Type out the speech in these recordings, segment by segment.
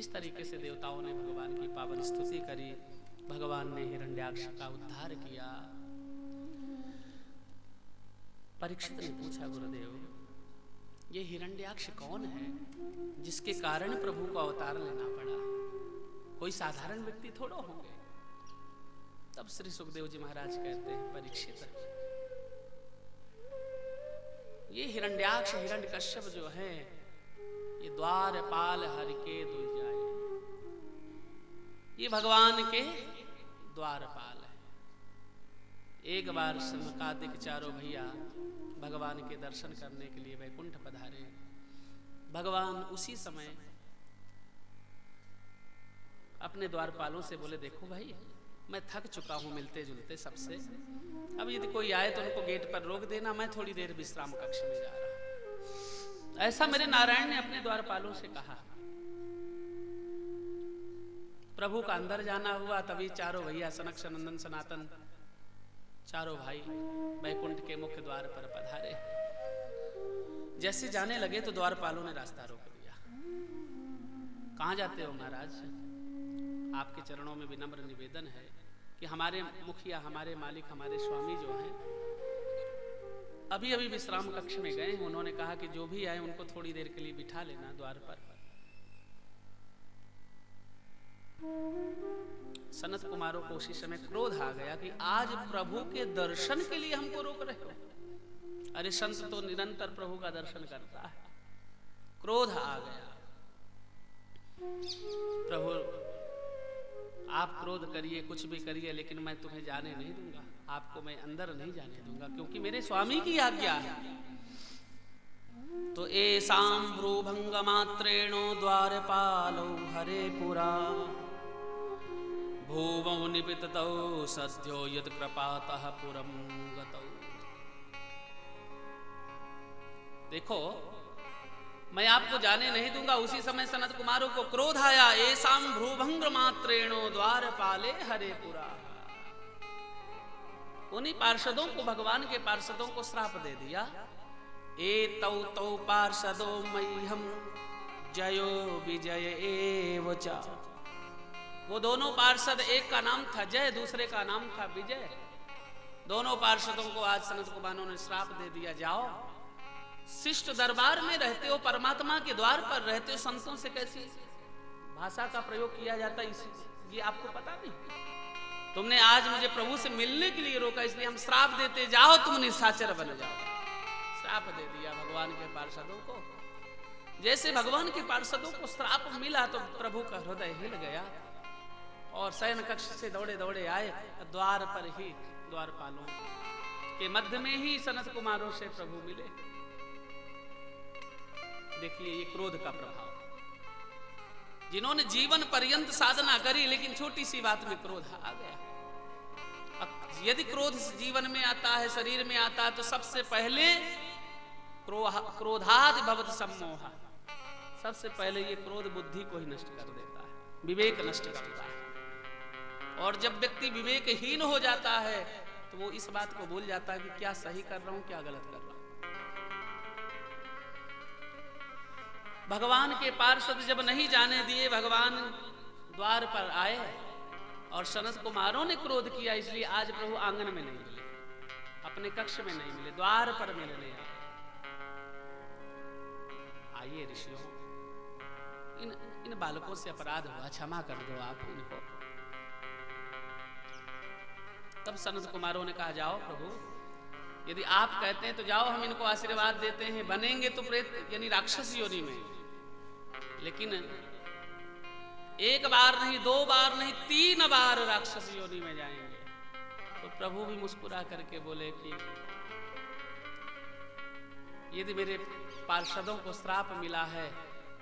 इस तरीके से देवताओं ने भगवान की पावन स्तुति करी। भगवान ने हिरण्याक्ष का उद्धार किया। परीक्षित ने पूछा, गुरुदेव ये हिरण्याक्ष कौन है जिसके कारण प्रभु को अवतार लेना पड़ा? कोई साधारण व्यक्ति थोड़ा होंगे। तब श्री सुखदेव जी महाराज कहते हैं, परीक्षित ये हिरण्याक्ष हिरण्यकश्यप जो है ये द्वारपाल हरि के दुर्जाए, ये भगवान के द्वारपाल है। एक बार सनकादिक चारों भैया भगवान के दर्शन करने के लिए वैकुंठ पधारे। भगवान उसी समय अपने द्वारपालों से बोले, देखो भाई मैं थक चुका हूं मिलते जुलते सबसे, अब यदि कोई आए तो उनको गेट पर रोक देना, मैं थोड़ी देर विश्राम कक्ष में जा रहा हूं। ऐसा मेरे नारायण ने अपने द्वारपालों से कहा। प्रभु का अंदर जाना हुआ, तभी चारों भैया सनक सनंदन सनातन चारों भाई वैकुंठ के मुख्य द्वार पर पधारे। जैसे जाने लगे तो द्वारपालों ने रास्ता रोक दिया। कहां जाते हो महाराज? आपके चरणों में विनम्र निवेदन है कि हमारे मुखिया, हमारे मालिक, हमारे स्वामी जो हैं अभी अभी विश्राम कक्ष में गए। उन्होंने कहा कि जो भी आए उनको थोड़ी देर के लिए बिठा लेना द्वार पर। सनत कुमारों को उसी समय क्रोध आ गया कि आज प्रभु के दर्शन के लिए हमको रोक रहे हो। अरे संत तो निरंतर प्रभु का दर्शन करता है। क्रोध आ गया। प्रभु आप क्रोध करिए, कुछ भी करिए, लेकिन मैं तुम्हें जाने नहीं दूंगा, आपको मैं अंदर नहीं जाने दूंगा, क्योंकि मेरे स्वामी की आज्ञा है। तो एसाम भ्रूभंग मात्रेणो द्वारपालो हरे पुरा भूवौ निपिततौ सद्यो यद कृपातः पुरम गतौ। देखो मैं आपको जाने नहीं दूंगा। उसी समय सनत कुमारों को क्रोध आया। एसाम भ्रूभंग मात्रेणो द्वारपाले हरेपुरा। उन्हीं पार्षदों को, भगवान के पार्षदों को श्राप दे दिया। ए तौ तौ पार्षदो मह्यम जयो विजय एव च। वो दोनों पार्षद, एक का नाम था जय, दूसरे का नाम था विजय। दोनों पार्षदों को आज सनत कुमारों ने श्राप दे दिया, जाओ शिष्ट दरबार में रहते हो, परमात्मा के द्वार पर रहते हो, संतों से कैसी भाषा का प्रयोग किया जाता है ये आपको पता नहीं। तुमने आज मुझे प्रभु से मिलने के लिए रोका, इसलिए हम श्राप देते, जाओ तुम निशाचर बन जाओ। श्राप दे दिया भगवान के पार्षदों को। जैसे भगवान के पार्षदों को श्राप मिला तो प्रभु का हृदय हिल गया और शयन कक्ष से दौड़े दौड़े आए। द्वार पर ही, द्वारपालों के मध्य में ही सनत कुमारों से प्रभु मिले। देखिए ये क्रोध का प्रभाव। जिन्होंने जीवन पर्यंत साधना करी लेकिन छोटी सी बात में क्रोध आ गया। यदि क्रोध जीवन में आता है, शरीर में आता है, तो सबसे पहले क्रोधादि भवति सम्मोह। सबसे पहले ये क्रोध बुद्धि को ही नष्ट कर देता है, विवेक नष्ट करता है। और जब व्यक्ति विवेकहीन हो जाता है तो वो इस बात को भूल जाता है कि क्या सही कर रहा हूं, क्या गलत कर रहा हूं। भगवान के पार्षद जब नहीं जाने दिए, भगवान द्वार पर आए और सनत कुमारों ने क्रोध किया, इसलिए आज प्रभु आंगन में नहीं मिले, अपने कक्ष में नहीं मिले, द्वार पर मिलने आए। आइए ऋषियों, इन बालकों से अपराध हुआ, क्षमा कर दो आप इनको। तब सनत कुमारों ने कहा, जाओ प्रभु, यदि आप कहते हैं तो जाओ, हम इनको आशीर्वाद देते हैं, बनेंगे तो प्रेत यानी राक्षस योनि में, लेकिन एक बार नहीं, दो बार नहीं, 3 बार राक्षस योनि में जाएंगे। तो प्रभु भी मुस्कुरा करके बोले कि यदि मेरे पार्षदों को श्राप मिला है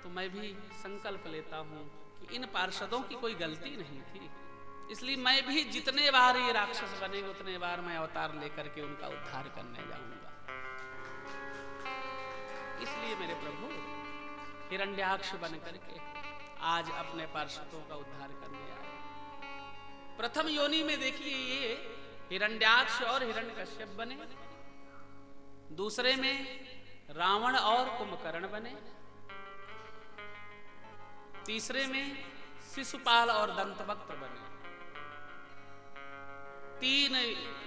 तो मैं भी संकल्प लेता हूं कि इन पार्षदों की कोई गलती नहीं थी, इसलिए मैं भी जितने बार ये राक्षस बनेंगे उतने बार मैं अवतार लेकर के उनका उद्धार करने जाऊंगा। इसलिए मेरे प्रभु हिरण्याक्ष बन करके आज अपने पार्षदों का उद्धार करने आए। प्रथम योनि में देखिए ये हिरण्याक्ष और हिरण्यकश्यप बने, दूसरे में रावण और कुंभकर्ण बने, तीसरे में शिशुपाल और दंतवक्त बने। 3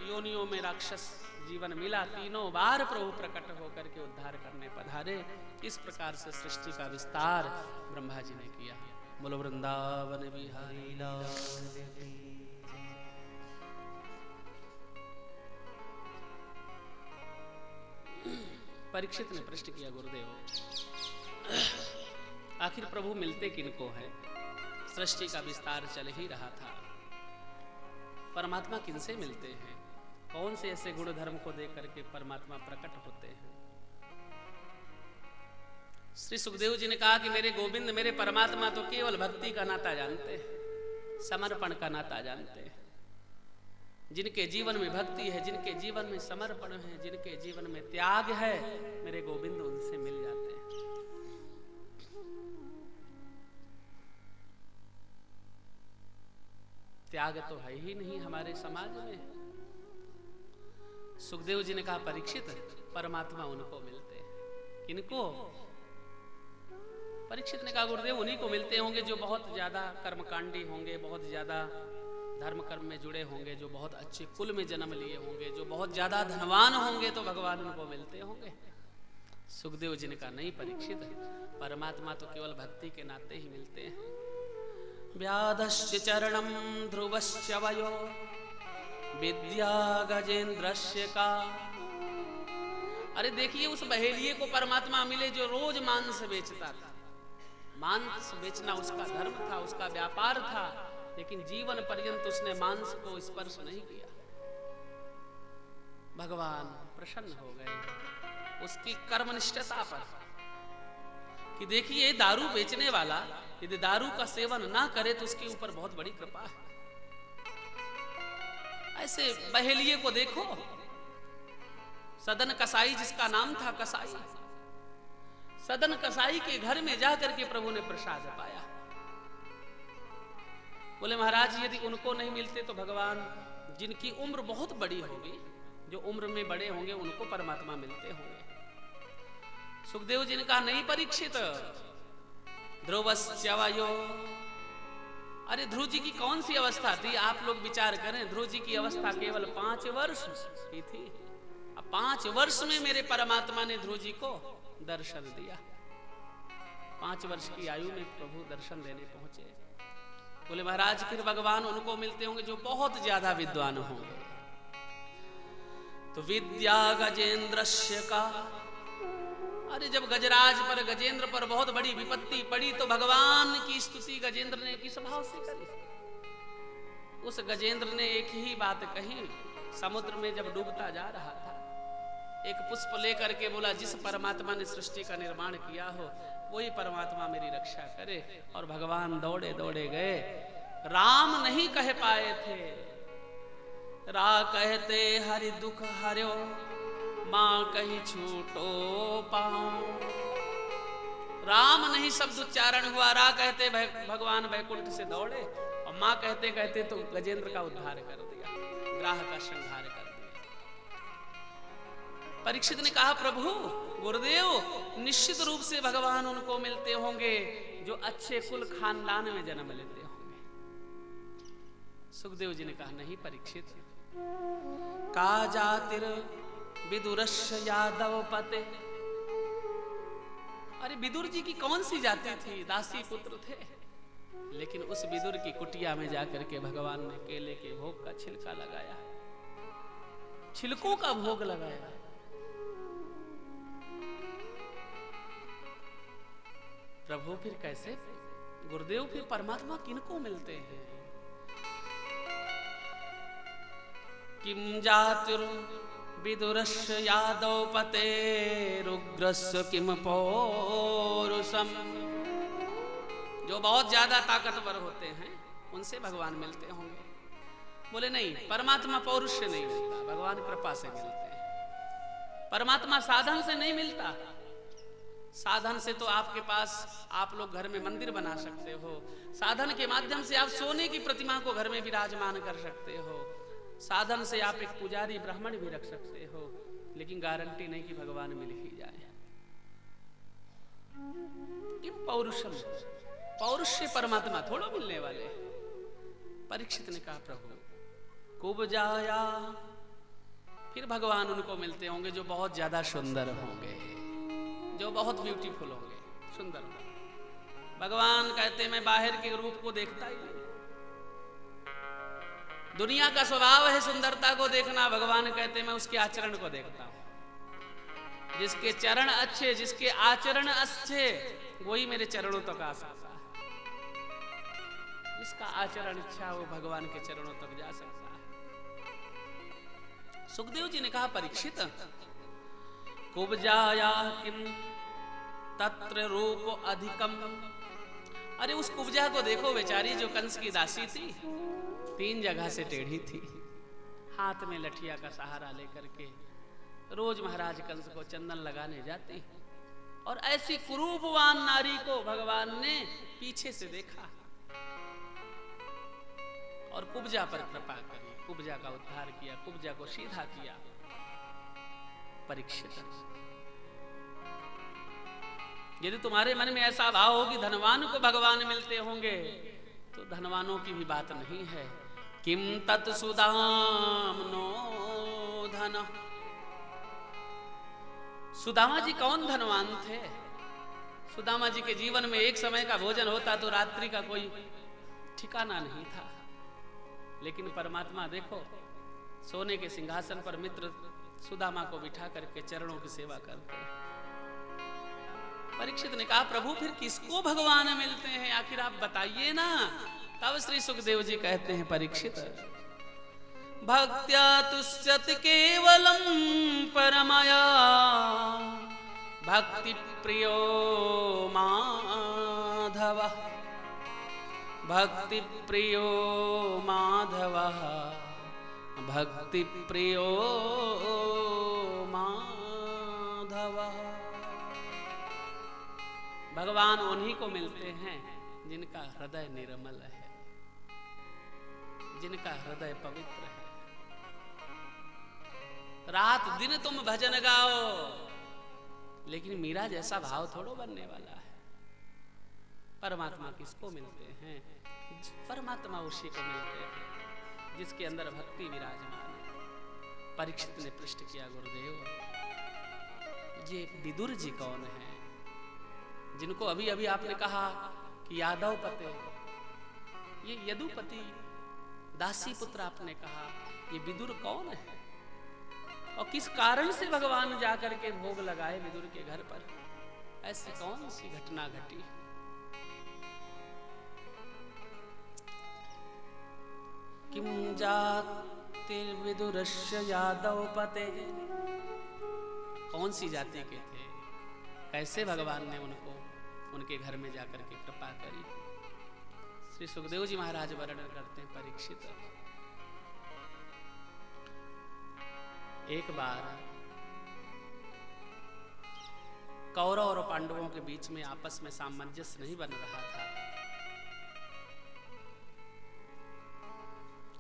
योनियों में राक्षस जीवन मिला, तीनों बार प्रभु प्रकट होकर के उद्धार करने पधारे। इस प्रकार से सृष्टि का विस्तार ब्रह्मा जी ने किया। बोलो वृंदावन बिहारी लाल। परीक्षित ने प्रश्न किया, गुरुदेव आखिर प्रभु मिलते किनको हैं? सृष्टि का विस्तार चल ही रहा था, परमात्मा किनसे मिलते हैं? कौन से ऐसे गुण धर्म को देख करके परमात्मा प्रकट होते हैं? श्री सुखदेव जी ने कहा कि मेरे गोविंद, मेरे परमात्मा तो केवल भक्ति का नाता जानते हैं, समर्पण का नाता जानते हैं। जिनके जीवन में भक्ति है, जिनके जीवन में समर्पण है, जिनके जीवन में त्याग है, मेरे गोविंद उनसे मिल जाते हैं। त्याग तो है ही नहीं हमारे समाज में। सुखदेव जी ने कहा, परीक्षित परमात्मा उनको मिलते हैं। किनको? परीक्षित ने कहा, गुरुदेव उन्हीं को मिलते होंगे जो बहुत ज्यादा कर्मकांडी होंगे, बहुत ज्यादा धर्म कर्म में जुड़े होंगे, जो बहुत अच्छे कुल में जन्म लिए होंगे, जो बहुत ज्यादा धनवान होंगे, तो भगवान उनको मिलते होंगे। सुखदेव जी ने कहा, नहीं परीक्षित, परमात्मा तो केवल भक्ति के नाते ही मिलते हैं। व्याधस्य चरणम ध्रुवस्य वयो विद्या गजेंद्रस्य का। अरे देखिए, उस बहेलिये को परमात्मा मिले जो रोज मांस बेचता था। मांस बेचना उसका धर्म था, उसका व्यापार था, लेकिन जीवन पर्यंत उसने मांस को स्पर्श नहीं किया। भगवान प्रसन्न हो गए उसकी कर्मनिष्ठता पर कि देखिए, दारू बेचने वाला यदि दारू का सेवन ना करे तो उसके ऊपर बहुत बड़ी कृपा है। ऐसे बहेलिये को देखो, सदन कसाई जिसका नाम था कसाई, सदन कसाई के घर में जाकर के प्रभु ने प्रसाद पाया। बोले महाराज, यदि उनको नहीं मिलते तो भगवान जिनकी उम्र बहुत बड़ी होगी, जो उम्र में बड़े होंगे, उनको परमात्मा मिलते होंगे। सुखदेव जी ने कहा, नहीं परीक्षित, ध्रुवस्य वयो। अरे ध्रुव जी की कौन सी अवस्था थी? आप लोग विचार करें, ध्रुव जी की अवस्था केवल 5 वर्ष की थी। अब 5 वर्ष में मेरे परमात्मा ने ध्रुव जी को दर्शन दिया। 5 वर्ष की आयु में प्रभु दर्शन देने पहुंचे। बोले महाराज, फिर भगवान उनको मिलते होंगे जो बहुत ज्यादा विद्वान होंगे। तो विद्या गजेंद्रस्य का। अरे जब गजराज पर, गजेंद्र पर बहुत बड़ी विपत्ति पड़ी तो भगवान की स्तुति गजेंद्र ने किस भाव से करी? उस गजेंद्र ने एक ही बात कही। समुद्र में जब डूबता जा रहा था, एक पुष्प लेकर के बोला, जिस परमात्मा ने सृष्टि का निर्माण किया हो वही परमात्मा मेरी रक्षा करे। और भगवान दौड़े दौड़े गए। राम नहीं कह पाए थे, रा कहते हरि दुख हर्यो, मां कहीं छूटो पाऊं। राम नहीं शब्द उच्चारण हुआ, रा कहते भगवान वैकुंठ से दौड़े, और मां कहते कहते तो गजेंद्र का उद्धार कर दिया, ग्राह का संहार कर दिया। परीक्षित ने कहा, प्रभु गुरुदेव, निश्चित रूप से भगवान उनको मिलते होंगे जो अच्छे कुल खानदान में जन्म लेते होंगे। सुखदेव जी ने कहा, नहीं परीक्षित, का जातिर विदुरस्य यादव पते। अरे विदुर जी की कौन सी जाति थी? दासी पुत्र थे, लेकिन उस विदुर की कुटिया में जाकर के भगवान ने केले के भोग का छिलका लगाया, छिलकों का भोग लगाया। प्रभु फिर कैसे? गुरुदेव फिर परमात्मा किनको मिलते हैं? किम जातिर् विदुरस्य यादव पते रुग्रस्य किम पौरुषम। जो बहुत ज्यादा ताकतवर होते हैं उनसे भगवान मिलते होंगे। बोले नहीं, परमात्मा पौरुष से नहीं मिलता, भगवान कृपा से मिलते हैं। परमात्मा साधन से नहीं मिलता। साधन से तो आपके पास, आप लोग घर में मंदिर बना सकते हो, साधन के माध्यम से आप सोने की प्रतिमा को घर में विराजमान कर सकते हो, साधन से आप एक पुजारी ब्राह्मण भी रख सकते हो, लेकिन गारंटी नहीं कि भगवान मिल ही जाए। किम पौरुषम, पौरुष परमात्मा थोड़ा मिलने वाले। परीक्षित ने कहा प्रभु कुब्जाया, फिर भगवान उनको मिलते होंगे जो बहुत ज्यादा सुंदर होंगे, जो बहुत ब्यूटीफुल होंगे, सुंदर होंगे। भगवान कहते मैं बाहर के रूप को देखता ही नहीं, दुनिया का स्वभाव है सुंदरता को देखना, भगवान कहते मैं उसके आचरण को देखता हूं। जिसके चरण अच्छे, जिसके आचरण अच्छे, वही मेरे चरणों तक आ सकता है। जिसका आचरण अच्छा वो भगवान के चरणों तक जा सकता है। सुखदेव जी ने कहा परीक्षित कुब्जाया किम तत्र रूप अधिकम। अरे उस कुब्जा को देखो बेचारी, जो कंस की दासी थी, 3 जगह से टेढ़ी थी, हाथ में लठिया का सहारा लेकर के रोज महाराज कंस को चंदन लगाने जाती। और ऐसी कुरूपवान नारी को भगवान ने पीछे से देखा और कुब्जा पर कृपा करी, कुब्जा का उद्धार किया, कुब्जा को सीधा किया। परीक्षित, यदि तुम्हारे मन में ऐसा भाव हो कि धनवान को भगवान मिलते होंगे, तो धनवानों की भी बात नहीं है। किम तत् सुदामनो धन। सुदामा जी कौन धनवान थे? सुदामा जी के जीवन में एक समय का भोजन होता तो रात्रि का कोई ठिकाना नहीं था। लेकिन परमात्मा देखो, सोने के सिंहासन पर मित्र सुदामा को बिठा करके चरणों की सेवा करते हैं। परीक्षित ने कहा प्रभु फिर किसको भगवान मिलते हैं, आखिर आप बताइए ना। तब श्री सुखदेव जी कहते हैं परीक्षित भक्त्या तुष्यति केवलम परमया भक्ति प्रियो माधव। भक्ति प्रियो माधव, भक्ति प्रियो माधव। भगवान उन्हीं को मिलते हैं जिनका हृदय निर्मल है, जिनका हृदय पवित्र है। रात दिन तुम भजन गाओ, लेकिन मीरा जैसा भाव थोड़ो बनने वाला है। परमात्मा किसको मिलते हैं? परमात्मा उसी को मिलते हैं जिसके अंदर भक्ति विराजमान है। परीक्षित ने पृष्ठ किया गुरुदेव, ये विदुर जी कौन है जिनको अभी अभी आपने कहा कि यादव पते, ये यदुपति दासी पुत्र आपने कहा, ये विदुर कौन है और किस कारण से भगवान जाकर के भोग लगाए विदुर के घर पर? ऐसी कौन सी घटना घटी? किम जातिर्विदुरस्य यादव पते। कौन सी जाति के थे? कैसे भगवान ने उनको उनके घर में जाकर के कृपा करी? श्री सुखदेव जी महाराज वर्णन करते हैं परीक्षित, एक बार कौरव और पांडवों के बीच में आपस में सामंजस्य नहीं बन रहा था,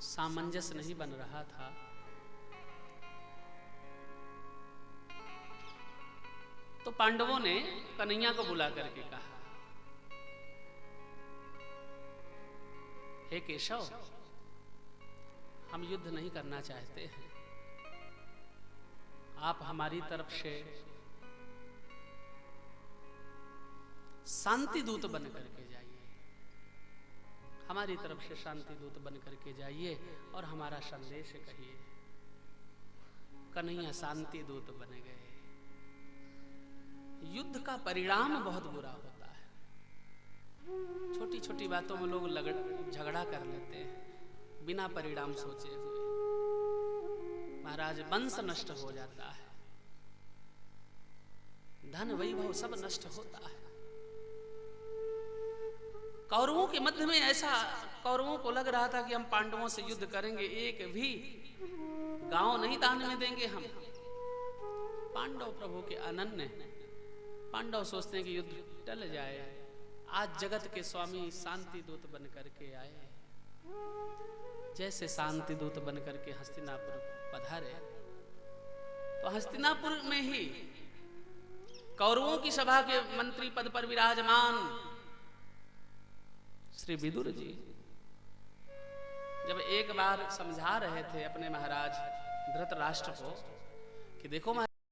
सामंजस्य नहीं बन रहा था। तो पांडवों ने कन्हैया को बुला करके कहा, हे केशव, हम युद्ध नहीं करना चाहते हैं, आप हमारी तरफ से शांति दूत बन करके जाइए, हमारी तरफ से शांति दूत बन करके जाइए और हमारा संदेश कहिए। कन्हैया शांति दूत बन गए। युद्ध का परिणाम बहुत बुरा होता है। छोटी छोटी बातों में लोग झगड़ा कर लेते हैं बिना परिणाम सोचे हुए। महाराज वंश नष्ट हो जाता है, धन वैभव सब नष्ट होता है। कौरवों के मध्य में ऐसा, कौरवों को लग रहा था कि हम पांडवों से युद्ध करेंगे, एक भी गांव नहीं दान में देंगे हम। पांडव प्रभु के अनन्य, पांडव सोचते हैं कि युद्ध टल जाए। आज जगत के स्वामी शांति दूत बन करके आए, जैसे शांति दूत बन करके हस्तिनापुर पधारे तो हस्तिनापुर में ही कौरवों की सभा के मंत्री पद पर विराजमान श्री विदुर जी जब एक बार समझा रहे थे अपने महाराज धृतराष्ट्र को कि देखो